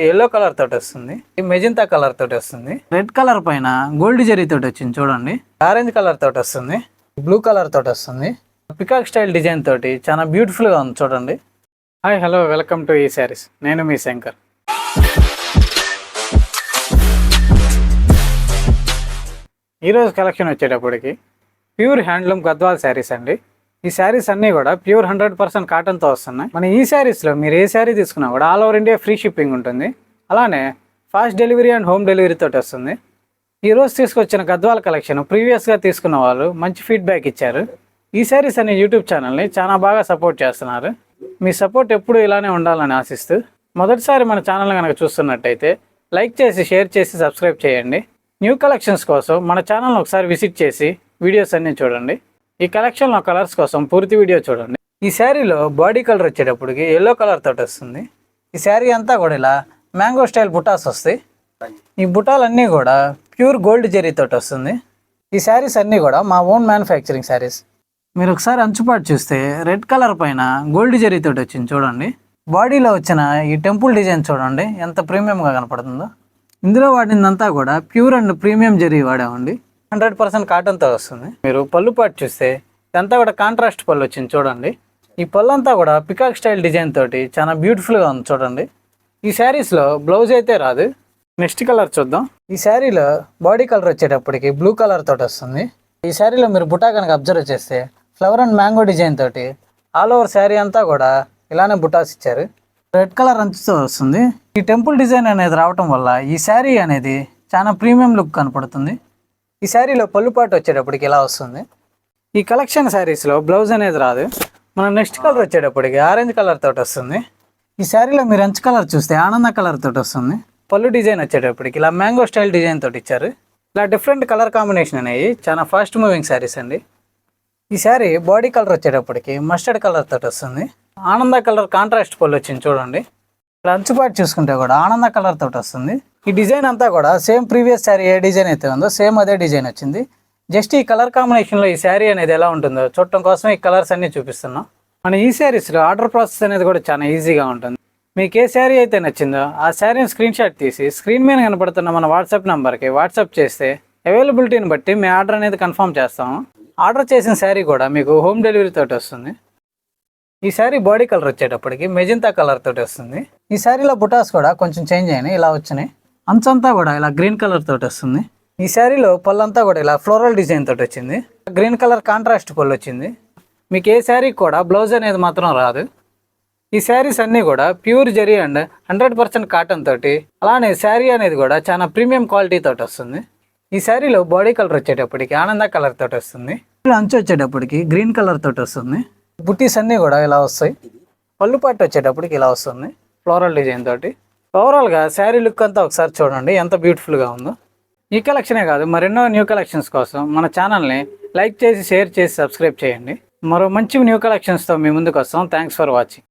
Yellow colour తోటి వస్తుంది, magenta colour తోటి వస్తుంది, రెడ్ కలర్ పైన గోల్డ్ జరీ తోటి వచ్చింది చూడండి, ఆరెంజ్ కలర్ తోటి వస్తుంది, బ్లూ కలర్ తోటి వస్తుంది, పికాక్ స్టైల్ డిజైన్ తోటి చాలా బ్యూటిఫుల్ గా ఉంది చూడండి. హాయ్ హలో వెల్కమ్ టు ఈ శారీస్. నేను మీ శంకర్. ఈరోజు కలెక్షన్ వచ్చేటప్పటికి ప్యూర్ హ్యాండ్లూమ్ గద్వాల్ శారీస్ అండి. ఈ శారీస్ అన్నీ కూడా ప్యూర్ 100% కాటన్తో వస్తున్నాయి. మన ఈ శారీస్లో మీరు ఏ శారీ తీసుకున్నా కూడా all over India free shipping ఉంటుంది. అలానే fast delivery and home delivery తోటి వస్తుంది. ఈరోజు తీసుకొచ్చిన గద్వాల్ కలెక్షన్ ప్రీవియస్గా తీసుకున్న వాళ్ళు మంచి ఫీడ్బ్యాక్ ఇచ్చారు. ఈ శారీస్ అనే యూట్యూబ్ ఛానల్ని చాలా బాగా సపోర్ట్ చేస్తున్నారు. మీ సపోర్ట్ ఎప్పుడు ఇలానే ఉండాలని ఆశిస్తూ, మొదటిసారి మన ఛానల్ కనుక చూస్తున్నట్టయితే లైక్ చేసి, షేర్ చేసి, సబ్స్క్రైబ్ చేయండి. న్యూ కలెక్షన్స్ కోసం మన ఛానల్ని ఒకసారి విజిట్ చేసి వీడియోస్ అన్నీ చూడండి. ఈ కలెక్షన్లో కలర్స్ కోసం పూర్తి వీడియో చూడండి. ఈ శారీలో బాడీ కలర్ వచ్చేటప్పటికి ఎల్లో కలర్ తోటి వస్తుంది. ఈ శారీ అంతా కూడా ఇలా మ్యాంగో స్టైల్ బుటాస్ వస్తాయి. ఈ బుటాలన్నీ కూడా ప్యూర్ గోల్డ్ జెరీ తోటి వస్తుంది. ఈ శారీస్ అన్నీ కూడా మా ఓన్ మ్యానుఫ్యాక్చరింగ్ శారీస్. మీరు ఒకసారి అంచుపాటు చూస్తే రెడ్ కలర్ పైన గోల్డ్ జెరీ తోటి వచ్చింది చూడండి. బాడీలో వచ్చిన ఈ టెంపుల్ డిజైన్ చూడండి ఎంత ప్రీమియంగా కనపడుతుందో. ఇందులో వాడిందంతా కూడా ప్యూర్ అండ్ ప్రీమియం జెరీ వాడామండి. 100% కాటన్తో వస్తుంది. మీరు పళ్ళు పాటు చూస్తే ఇదంతా కూడా కాంట్రాస్ట్ పళ్ళు వచ్చింది చూడండి. ఈ పళ్ళు అంతా కూడా పికాక్ స్టైల్ డిజైన్ తోటి చాలా బ్యూటిఫుల్గా ఉంది చూడండి. ఈ శారీస్లో బ్లౌజ్ అయితే రాదు. నెక్స్ట్ కలర్ చూద్దాం. ఈ శారీలో బాడీ కలర్ వచ్చేటప్పటికి బ్లూ కలర్ తోటి వస్తుంది. ఈ శారీలో మీరు బుటా కనుక అబ్జర్వ్ చేస్తే ఫ్లవర్ అండ్ మ్యాంగో డిజైన్ తోటి ఆల్ ఓవర్ శారీ అంతా కూడా ఇలానే బుటాస్ ఇచ్చారు. రెడ్ కలర్ అంచుతో వస్తుంది. ఈ టెంపుల్ డిజైన్ అనేది రావటం వల్ల ఈ శారీ అనేది చాలా ప్రీమియం లుక్ కనపడుతుంది. ఈ శారీలో పళ్ళుపాటు వచ్చేటప్పటికి ఇలా వస్తుంది. ఈ కలెక్షన్ శారీస్లో బ్లౌజ్ అనేది రాదు. మన నెక్స్ట్ కలర్ వచ్చేటప్పటికి ఆరెంజ్ కలర్ తోటి వస్తుంది. ఈ శారీలో మీరు అంచు కలర్ చూస్తే ఆనంద కలర్ తోటి వస్తుంది. పళ్ళు డిజైన్ వచ్చేటప్పటికి ఇలా మ్యాంగో స్టైల్ డిజైన్ తోటి ఇచ్చారు. ఇలా డిఫరెంట్ కలర్ కాంబినేషన్ అనేవి చాలా ఫాస్ట్ మూవింగ్ శారీస్ అండి. ఈ శారీ బాడీ కలర్ వచ్చేటప్పటికి మస్టర్డ్ కలర్ తోటి వస్తుంది. ఆనంద కలర్ కాంట్రాస్ట్ పళ్ళు వచ్చింది చూడండి. ఇలా అంచుపాటు చూసుకుంటే కూడా ఆనంద కలర్ తోటి వస్తుంది. ఈ డిజైన్ అంతా కూడా సేమ్ ప్రీవియస్ శారీ ఏ డిజైన్ అయితే ఉందో సేమ్ అదే డిజైన్ వచ్చింది. జస్ట్ ఈ కలర్ కాంబినేషన్లో ఈ శారీ అనేది ఎలా ఉంటుందో చూడటం కోసం ఈ కలర్స్ అన్నీ చూపిస్తున్నాం. మన ఈ శారీస్లో ఆర్డర్ ప్రాసెస్ అనేది కూడా చాలా ఈజీగా ఉంటుంది. మీకు ఏ శారీ అయితే నచ్చిందో ఆ శారీని స్క్రీన్ షాట్ తీసి స్క్రీన్ మీద కనపడుతున్న మన వాట్సాప్ నెంబర్కి వాట్సాప్ చేస్తే అవైలబిలిటీని బట్టి మీ ఆర్డర్ అనేది కన్ఫర్మ్ చేస్తాము. ఆర్డర్ చేసిన శారీ కూడా మీకు హోమ్ డెలివరీ తోటి వస్తుంది. ఈ శారీ బాడీ కలర్ వచ్చేటప్పటికి మెజంతా కలర్ తోటి వస్తుంది. ఈ శారీలో బుటాస్ కూడా కొంచెం చేంజ్ అయినాయి, ఇలా వచ్చినాయి. అంచంతా కూడా ఇలా గ్రీన్ కలర్ తోటి వస్తుంది. ఈ శారీలో పళ్ళంతా కూడా ఇలా ఫ్లోరల్ డిజైన్ తోటి వచ్చింది. గ్రీన్ కలర్ కాంట్రాస్ట్ పళ్ళు వచ్చింది. మీకు ఏ శారీ కూడా బ్లౌజ్ అనేది మాత్రం రాదు. ఈ శారీస్ అన్నీ కూడా ప్యూర్ జరీ అండ్ 100% కాటన్ తోటి, అలానే శారీ అనేది కూడా చాలా ప్రీమియం క్వాలిటీ తోటి వస్తుంది. ఈ శారీలో బాడీ కలర్ వచ్చేటప్పటికి ఆనంద కలర్ తోటి వస్తుంది. అంచు వచ్చేటప్పటికి గ్రీన్ కలర్ తోటి వస్తుంది. బుట్టీస్ అన్నీ కూడా ఇలా వస్తాయి. పళ్ళు పాటు వచ్చేటప్పటికి ఇలా వస్తుంది ఫ్లోరల్ డిజైన్ తోటి. ఓవరాల్గా శారీ లుక్ అంతా ఒకసారి చూడండి ఎంత బ్యూటిఫుల్గా ఉందో. ఈ కలెక్షనే కాదు మరెన్నో న్యూ కలెక్షన్స్ కోసం మన ఛానల్ని లైక్ చేసి, షేర్ చేసి, సబ్స్క్రైబ్ చేయండి. మరో మంచి న్యూ కలెక్షన్స్తో మీ ముందుకు వస్తాం. Thanks for watching.